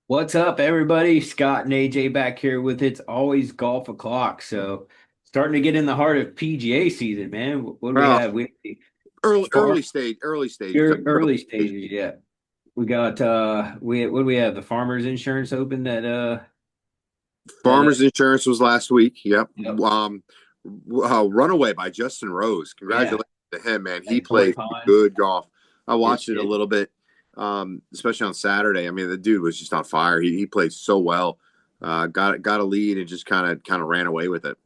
What's up, everybody? Scott and AJ back here with It's Always Golf O'Clock. So, starting to get in the heart of PGA season, man. What do we Well, have? We early farm stage, early stages. Early early stage. stages, yeah. We got we what do we have? The Farmers Insurance Open that Farmers Insurance was last week. Yep. yep. Runaway by Justin Rose. Yeah, Congratulations to him, man. He and Torrey plays Pines. good golf. I Yes, watched it a it. little bit, especially on Saturday. I mean, the dude was just on fire. He played so well. Got a lead and just kind of ran away with it.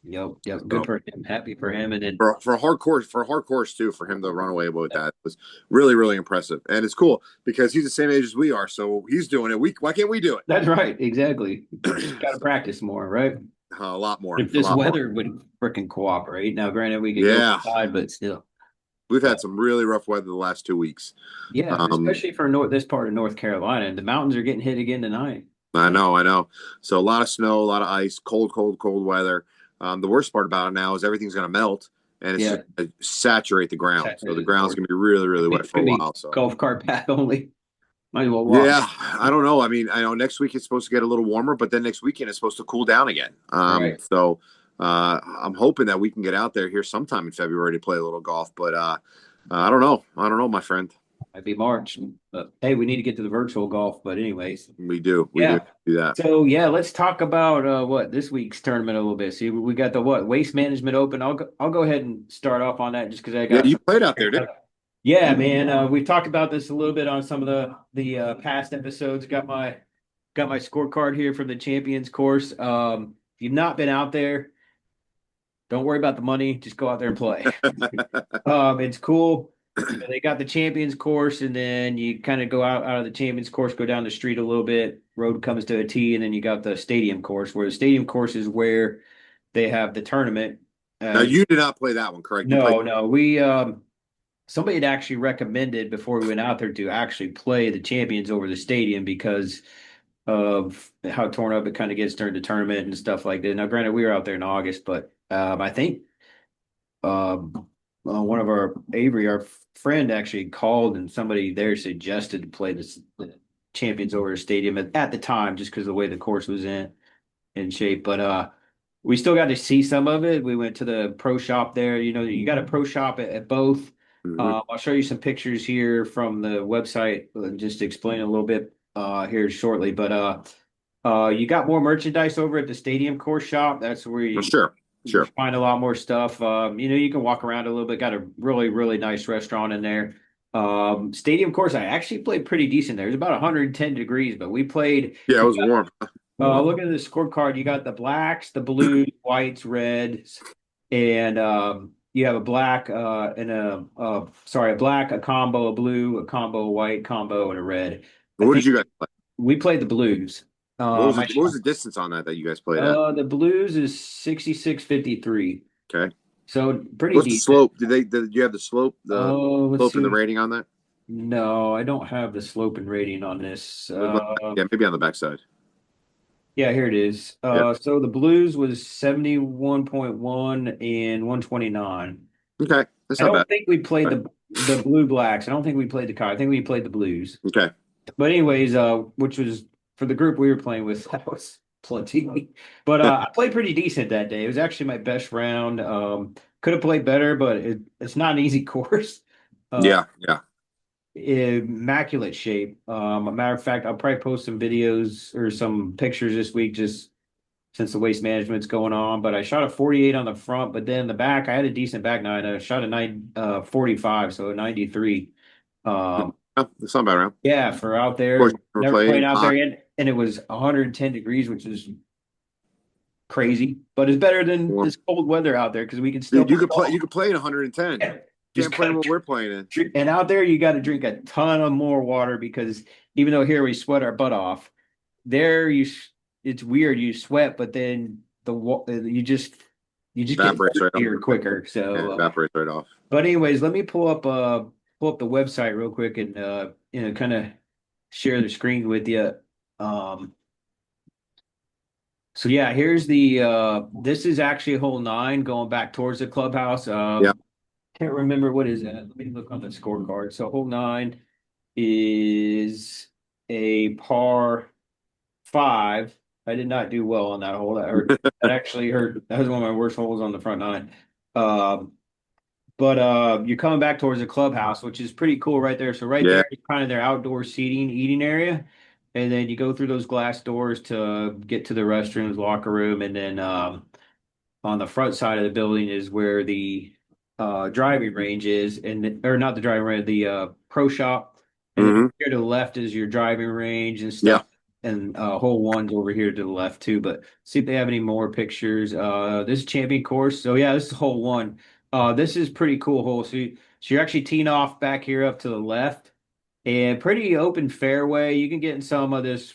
Yep. Good So for him. Happy for him. And then for a hard course too, for him to run away with that was really impressive. And it's cool because he's the same age as we are, so he's doing it. Why can't we do it? that's right, exactly. Just got to So, practice more, right? a lot more, If a this lot more. weather would freaking cooperate. Now, granted, we could go Yeah, outside, but still. we've had But some really rough weather the last 2 weeks. yeah, Um, especially for this part of North Carolina. And the mountains are getting hit again tonight. I know. So a lot of snow, a lot of ice, cold weather. The worst part about it now is everything's going to melt and it's just Yeah, going to saturate the ground. So the saturated ground's course. going to be really wet for a Could be while. So golf cart path only. Might as well walk. yeah, I don't know. I mean, I know next week it's supposed to get a little warmer, but then next weekend it's supposed to cool down again. Right. I'm hoping that we can get out there here sometime in February to play a little golf. But I don't know. I don't know, my friend. Might be March. But hey, we need to get to the virtual golf. But anyways, We do yeah. do that. So yeah, let's talk about what this week's tournament a little bit. See, we got the what Waste Management Open. I'll go ahead and start off on that just because I Yeah, got you some. played out there, didn't Yeah, man. We've talked about this a little bit on some of the past episodes. Got my scorecard here from the Champions course. If you've not been out there, don't worry about the money. Just go out there and play. you? It's cool. They got the Champions course, and then you kind of go out of the Champions course, go down the street a little bit. Road comes to a T, and then you got the Stadium course, where the Stadium course is where they have the tournament. Now Uh, you did not play that one, correct? You played. no, we somebody had actually recommended before we went out there to actually play the Champions over the Stadium because of how torn up it kind of gets during the tournament and stuff like that. Now, granted, we were out there in August, but I think one of our Avery, our friend, actually called and somebody there suggested to play the Champions over the Stadium at the time, just because of the way the course was in shape. But we still got to see some of it. We went to the pro shop there. You know, you got a pro shop at both. Mhm. I'll show you some pictures here from the website, just to explain a little bit here shortly. But you got more merchandise over at the Stadium course shop. That's where Well, you sure. find a lot more stuff. You can walk around a little bit. Got a really nice restaurant in there. Stadium course, I actually played pretty decent there. It was about 110 degrees, but we played. Yeah, it was warm. Looking at the scorecard, you got the blacks, the blues, whites, reds, and you have a black and a black, a combo, a blue, a combo, a white combo, and a red. I What did think you guys play? we played the blues. I What was the distance on that you guys played at? the blues is 66.53, Okay. so pretty What's the decent. slope? Did you have the Oh, let's slope and the see. rating on that? No, I don't have the slope and rating on this. Yeah, maybe on the backside. Yeah, here it is. Yeah. So the Blues was 71.1 and 129. Okay, that's I not don't bad. think we played the Blue Blacks. I don't think we played the Cow. I think we played the Blues. Okay. But anyways, which was for the group we were playing with, that was plenty. But I played pretty decent that day. It was actually my best round. Could have played better, but it's not an easy course. Uh, Yeah. Immaculate shape. A matter of fact, I'll probably post some videos or some pictures this week just since the waste management's going on. But I shot a 48 on the front, but then the back, I had a decent back nine. I shot a 45, so a 93. Um, Oh, that's not bad round. yeah, for out Of course, there, we're never played playing out there hot. yet, and it was 110 degrees, which is crazy, but it's better than Warm. this cold weather out there because we can still Dude, play you golf. could play at 110. Yeah, just Can't play gotta what we're playing in. drink, and out there you got to drink a ton of more water because even though here we sweat our butt off, there it's weird. You sweat, but then you just get Evaporates right off. here quicker. Yeah, So, evaporates right off. but anyways, let me pull up the website real quick and kind of share the screen with you. Um, so yeah, here's the this is actually hole nine going back towards the clubhouse. Yeah. Can't remember what is that. Let me look on the scorecard. So hole nine is a par. 5. I did not do well on that hole. That hurt. That actually hurt. That was one of my worst holes on the front nine. Um, but you're coming back towards the clubhouse, which is pretty cool right there. So right Yeah. there is kind of their outdoor seating, eating area. And then you go through those glass doors to get to the restrooms, locker room, and then on the front side of the building is where the driving range is, and or not the driving range, the pro shop, and then Hmm. here to the left is your driving range and Yeah. stuff, and hole one's over here to the left too. But see if they have any more pictures. This is champion course, so yeah, this is hole one. This is pretty cool hole. So you're actually teeing off back here up to the left, and pretty open fairway. You can get in some of this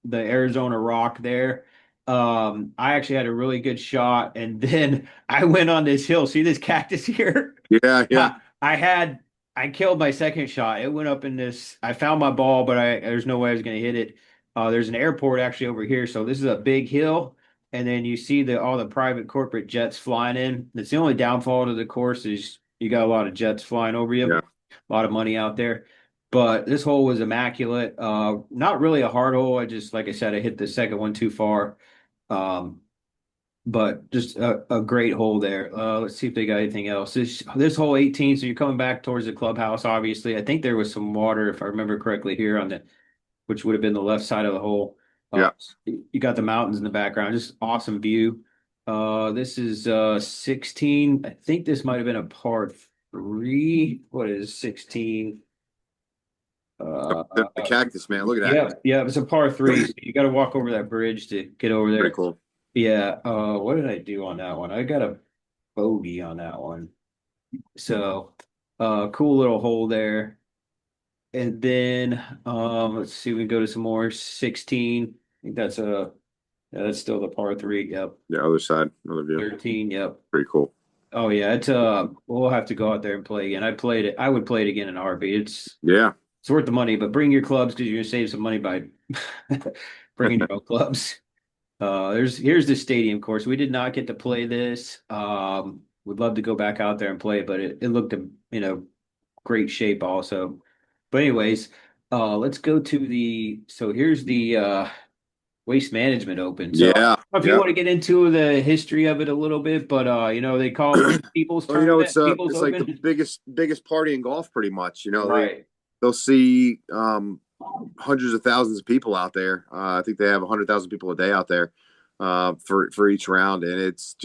the Arizona rock there. I actually had a really good shot, and then I went on this hill. See this cactus here? Yeah. Yeah. I had I killed my second shot. It went up in this. I found my ball, but there's no way I was going to hit it. There's an airport actually over here, so this is a big hill, and then you see the all the private corporate jets flying in. That's the only downfall to the course is you got a lot of jets flying over you, Yeah. a lot of money out there. But this hole was immaculate. Not really a hard hole. I just, like I said, I hit the second one too far. Um, but just a great hole there. Let's see if they got anything else. This hole 18, so you're coming back towards the clubhouse, obviously. I think there was some water, if I remember correctly, here on the which would have been the left side of the hole. Uh, Yeah. you got the mountains in the background, just awesome view. This is 16. I think this might have been a par three. What is 16? Uh, The cactus, man. Look at that. yeah, yeah, it's a par three. So you got to walk over that bridge to get over Pretty there. cool. Yeah. What did I do on that one? I got a bogey on that one. So, cool little hole there. And then, let's see, we go to some more 16. I think yeah, that's still the par three. Yep. The other side, another view. 13. Yep. Pretty cool. Oh yeah, we'll have to go out there and play again. I played it. I would play it again in a heartbeat. Yeah. It's worth the money, but bring your clubs because you're gonna save some money by bringing your own clubs. Here's the stadium course. We did not get to play this. Would love to go back out there and play it, but it looked great shape also. But anyways, let's go to so here's the Waste Management Open. So I don't Yeah. know if you Yeah. want to get into the history of it a little bit, but they call it People's Well, Tournament, People's it's like the Open. biggest party in golf, pretty much. Right. They'll see hundreds of thousands of people out there. I think they have 100,000 people a day out there for each round, and it's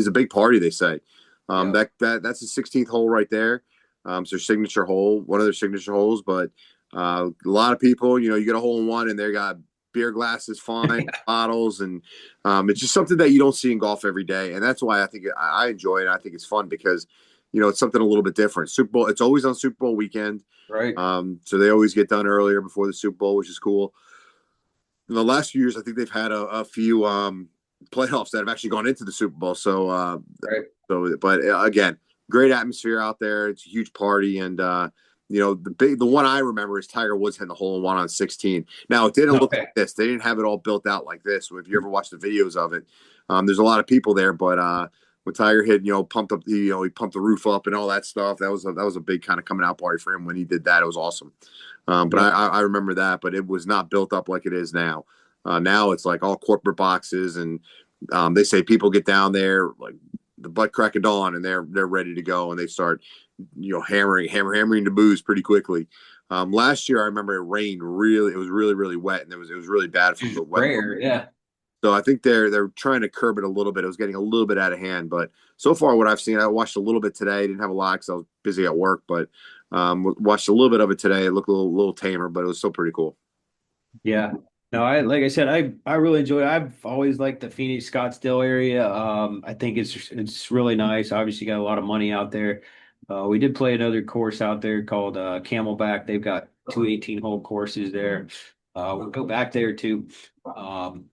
a big party. They say Yeah. that's the 16th hole right there. It's their signature hole, one of their signature holes. But a lot of people, you get a hole in one, and they got beer glasses, fine bottles, and it's just something that you don't see in golf every day, and that's why I think I enjoy it. I think it's fun because it's something a little bit different. Super Bowl, it's always on Super Bowl weekend. Right. So they always get done earlier before the Super Bowl, which is cool. In the last few years, I think they've had a few playoffs that have actually gone into the Super Bowl. Right. But again, great atmosphere out there. It's a huge party, and the one I remember is Tiger Woods hitting the hole in one on 16. Now it didn't look Okay. like this. They didn't have it all built out like this. If you ever watch the videos of it, there's a lot of people there, but when Tiger hit, pumped up, he pumped the roof up and all that stuff. That was a big kind of coming out party for him when he did that. It was awesome. But Yeah. I remember that, but it was not built up like it is now. Now it's like all corporate boxes, and they say people get down there like the butt crack of dawn, and they're ready to go, and they start hammering the booze pretty quickly. Last year, I remember it rained really. It was really really wet, and it was really bad for the wet. Rare. Yeah. So I think they're trying to curb it a little bit. It was getting a little bit out of hand, but so far what I've seen, I watched a little bit today. Didn't have a lot because I was busy at work, but watched a little bit of it today. It looked a little tamer, but it was still pretty cool. Yeah. No, like I said, I really enjoy it. I've always liked the Phoenix Scottsdale area. I think it's really nice. Obviously got a lot of money out there. We did play another course out there called Camelback. They've got two 18-hole courses there. We'll go back there too. Um,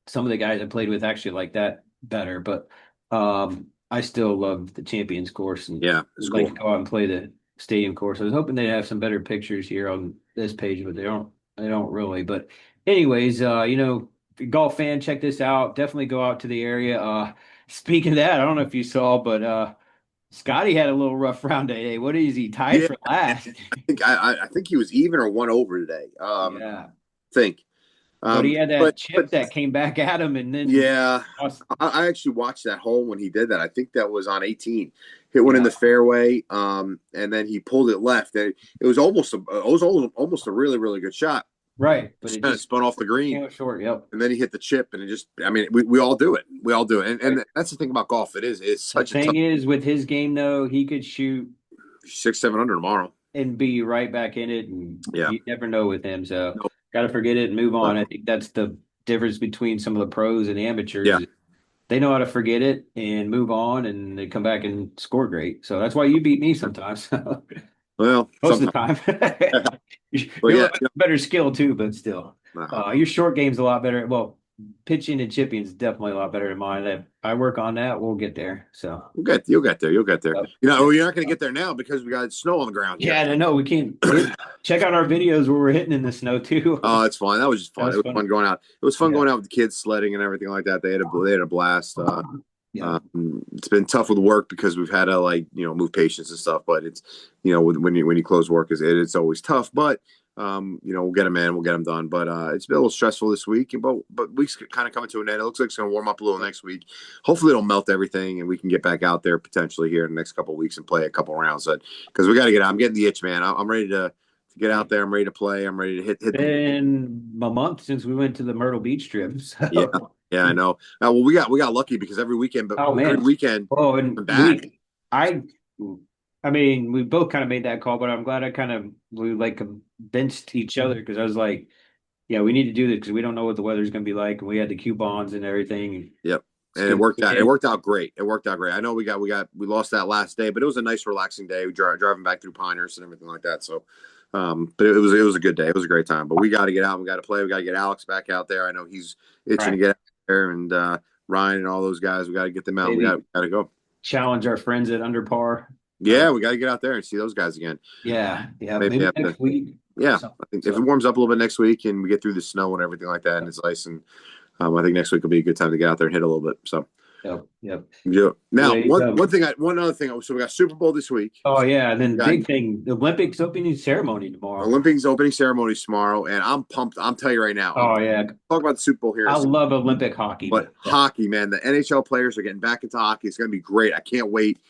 some of the guys I played with actually like that better, but I still love the Champions course and Yeah, it's would like cool. to go out and play the stadium course. I was hoping they'd have some better pictures here on this page, but they don't. They don't really. But anyways, if you're a golf fan, check this out. Definitely go out to the area. Speaking of that, I don't know if you saw, but Scotty had a little rough round today. What is he tied Yeah, for last? I think he was even or one over today. Yeah. Think. But he had that But chip that came back at him, and then yeah, lost. I actually watched that hole when he did that. I think that was on 18. Hit one in Yeah, the fairway, and then he pulled it left. And it was almost a really really good shot. right. But it Just kind of just spun off the green, came up short. Yep. and then he hit the chip, and it just. I mean, we all do it. We all do it, and that's the thing about golf. It's The such a tough thing is, with his game though, he could shoot 600-700 tomorrow. and be right back in it, and Yeah. you never know with him. So, Nope. got to forget it and move on. I No. think that's the difference between some of the pros and Yeah. amateurs. They know how to forget it and move on, and they come back and score great. So that's why you beat me sometimes. Well, Most of the sometimes. time. But You're a yeah, little bit better skill too, but still. Your short game's a lot better. Well, pitching and chipping is definitely a lot better than mine. I work on that. We'll get there. So you'll get there. You'll get there. uh, You know, you're not going to get there now because we got snow on the ground here. yeah, I know we can't check out our videos where we're hitting in the snow too. Oh, it's fine. That was just fun. That It was was fun. fun going out. It was fun Yeah. going out with the kids sledding and everything like that. They had a blast. Yeah. It's been tough with work because we've had to move patients and stuff. But it's when you close work, it's always tough. But we'll get them in, we'll get them done. But it's been a little stressful this week. But week's kind of coming to an end. It looks like it's going to warm up a little next week. Hopefully, it'll melt everything and we can get back out there potentially here in the next couple of weeks and play a couple rounds. Because we got to get out. I'm getting the itch, man. I'm ready to get out there. I'm ready to play. I'm ready to hit. Been a month since we went to the Myrtle Beach trip. So. Yeah. Yeah, I know. Well, we got lucky because every weekend, but Oh man, every weekend, oh, and I'm back. I mean, we both kind of made that call, but I'm glad we like convinced each other because I was like, yeah, we need to do this because we don't know what the weather's going to be like, and we had the coupons and everything. Yep. It's And it good. worked out. It worked out great. It worked out great. I know we lost that last day, but it was a nice, relaxing day. We driving back through Pinehurst and everything like that. So, but it was a good day. It was a great time. But we got to get out. We got to play. We got to get Alex back out there. I know he's itching to Right. get out there, and Ryan and all those guys. We got to get them out. Maybe We got to go. challenge our friends at Under Par. Yeah, we got to get out there and see those guys again. Yeah, maybe next week. Yeah, I think if it warms up a little bit next week and we get through the snow and everything like that, and it's ice, and I think next week will be a good time to get out there and hit a little bit. So. Yep. Yeah. Now, Wait, one other thing. So we got Super Bowl this week. Oh yeah, and then We got big thing, the Olympics opening ceremony tomorrow. Olympics opening ceremony tomorrow, and I'm pumped. I'm telling you right now. Oh yeah, Talk about the Super Bowl here. I love Olympic hockey, But hockey, man, the NHL players are getting back into hockey. It's going to be great. I can't wait.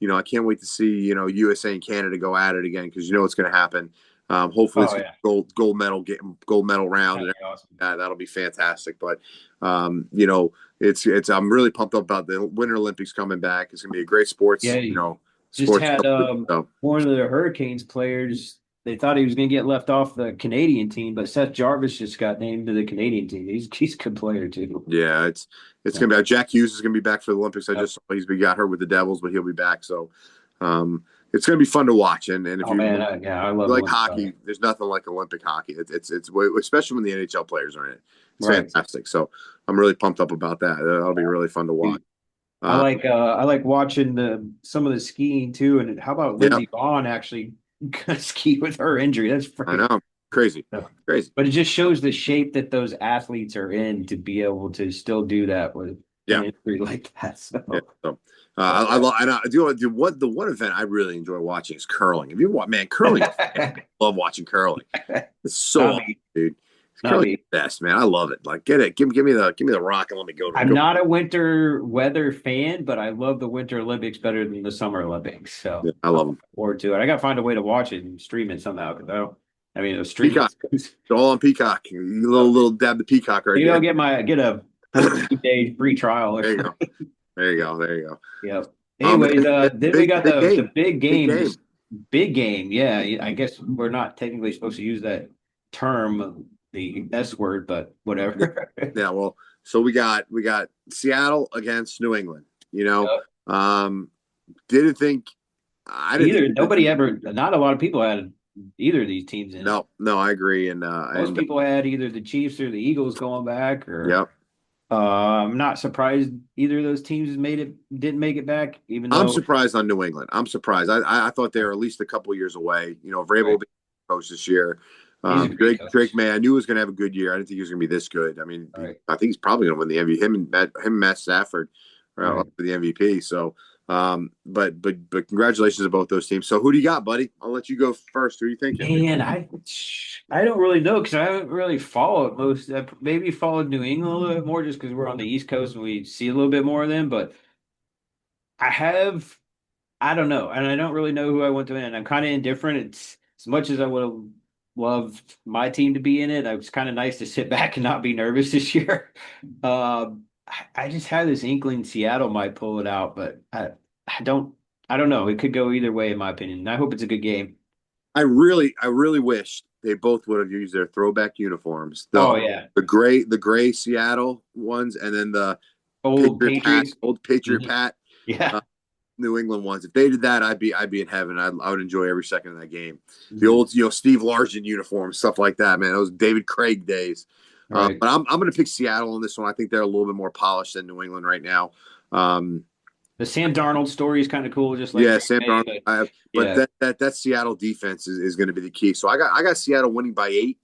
I can't wait to see USA and Canada go at it again because it's going to happen. Hopefully, it's gold medal round, and awesome. that'll be fantastic. But it's I'm really pumped up about the Winter Olympics coming back. It's going to be a great sports. Yeah, just sports. had one of the Hurricanes players. They thought he was going to get left off the Canadian team, but Seth Jarvis just got named to the Canadian team. He's a good player too. Yeah, it's going to be Jack Hughes is going to be back for the Olympics. I just saw got hurt with the Devils, but he'll be back. So it's going to be fun to watch. And if I love like hockey, there's nothing like Olympic hockey. It's especially when the NHL players are in it. It's fantastic. So I'm really pumped up about that. That'll be really fun to watch. I like watching some of the skiing too. And how about Lindsey Vonn actually ski with her injury? That's I know. Crazy. Crazy. But it just shows the shape that those athletes are in to be able to still do that with an injury like that. So. I do the one event I really enjoy watching is curling. If you want, man, curling, I love watching curling. It's so awesome, dude. Curling the best, man. I love it. Like, get it. Give me the rock and let me go. I'm not a winter weather fan, but I love the Winter Olympics better than the Summer Olympics. So I love them. Forward to it. I got to find a way to watch it and stream it somehow because the stream. Peacock. It's all on Peacock. You little dab the Peacock right. Maybe I'll get a 14-day free trial. There you go. There you go. Yep. Anyways, then we got the big game. Big game. Yeah, I guess we're not technically supposed to use that term, the S word, but whatever. Yeah. Well, so we got Seattle against New England. Didn't think not a lot of people had either of these teams in. No, I agree. And most people had either the Chiefs or the Eagles going back. Or yep. I'm not surprised either of those teams didn't make it back. Even though I'm surprised on New England. I'm surprised. I thought they were at least a couple of years away. Vrabel will be coach this year. Drake May, I knew he was going to have a good year. I didn't think he was going to be this good. I mean, I think he's probably going to win the MVP. Him and Matt Stafford are up for the MVP. So, but congratulations to both those teams. So, who do you got, buddy? I'll let you go first. Who do you think? Man, I I don't really know because I haven't really followed most. I maybe followed New England a little bit more just because we're on the East Coast and we see a little bit more of them. But I have, I don't know, and I don't really know who I want to win. I'm kind of indifferent. It's as much as I would have loved my team to be in it. It was kind of nice to sit back and not be nervous this year. I just had this inkling Seattle might pull it out, but I don't, I don't know. It could go either way, in my opinion. I hope it's a good game. I really wish they both would have used their throwback uniforms. Oh yeah, The gray Seattle ones, and then the old Patriots. Old Patriot Mhm. Pat, Yeah. uh, New England ones. If they did that, I'd be in heaven. I would enjoy every second of that game. The Mhm. old, Steve Largent uniform, stuff like that, man. Those David Craig days. Right. But I'm going to pick Seattle on this one. I think they're a little bit more polished than New England right now. Um, The Sam Darnold story is kind of cool, just like yeah, Green Sam Bay, Darnold. but But yeah, that Seattle defense is going to be the key. So I got Seattle winning by 8.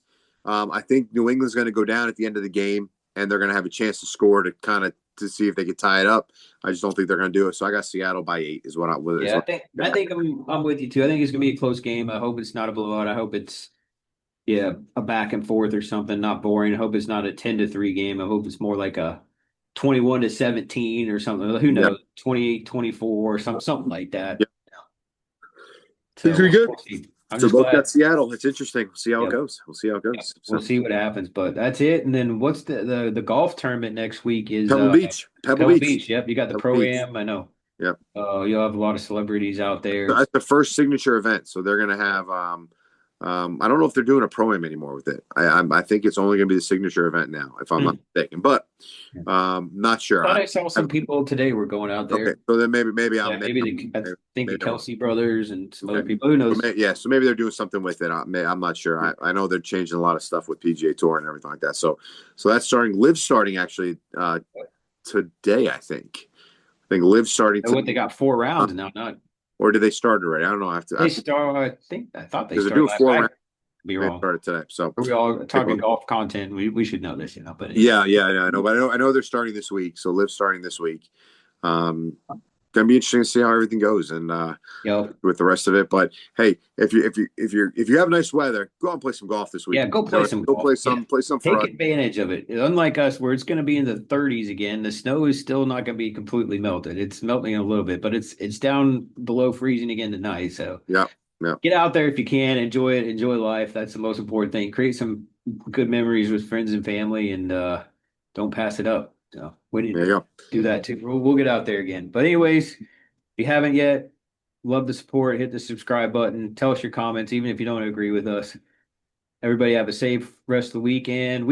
I think New England's going to go down at the end of the game, and they're going to have a chance to score to kind of to see if they can tie it up. I just don't think they're going to do it. So I got Seattle by 8 is what I is yeah. what. I think I'm with you too. I think it's gonna be a close game. I hope it's not a blowout. I hope it's yeah a back and forth or something, not boring. I hope it's not a 10-3 game. I hope it's more like a 21-17 or something. Who Yeah, knows? 28-24 or something like that. yeah, So things are good. we'll see. I'm So just both glad. got Seattle. It's interesting. We'll see how it Yep. goes. We'll see how it Yep. goes. We'll So see what happens, but that's it. And then what's the golf tournament next week is Pebble Pebble Beach, Beach. Yep, you got the Pebble Pro Beach. Am. I know. Yeah, You'll have a lot of celebrities out so there. that's the first signature event. So they're going to have. I don't know if they're doing a pro am anymore with it. I think it's only going to be the signature event now, if I'm not Hmm. mistaken. But not sure. Thought I saw some people today were going out Okay, there. so then Yeah, I think the maybe I'm wrong. Kelsey brothers and some other Okay. people. Who knows? Yeah, so maybe they're doing something with it. I'm not sure. I know they're changing a lot of stuff with PGA Tour and everything like that. So that's starting. Live starting actually today. I think Live starting And today. what they got 4 rounds now. Not Or did they start already? I don't know. they start. I thought they because they're started doing last. four I rounds. could be They wrong. started today. So Are we all take a talking look. golf content? We should know this, But anyway, Yeah, I know, but I know they're starting this week. So Live starting this week. Um, gonna be interesting to see how everything goes and yo, with the rest of it. But hey, if you have nice weather, go out and play some golf this yeah, weekend. go play some Go golf. Yeah, play some for take us. advantage of it. Unlike us, where it's going to be in the 30s again, the snow is still not going to be completely melted. It's melting a little bit, but it's down below freezing again tonight. So Yeah, yeah, get out there if you can, enjoy it, enjoy life. That's the most important thing. Create some good memories with friends and family, and don't pass it up. So we need there you to go. do that too. We'll get out there again. But anyways, if you haven't yet, love the support. Hit the subscribe button. Tell us your comments, even if you don't agree with us. Everybody have a safe rest of the weekend.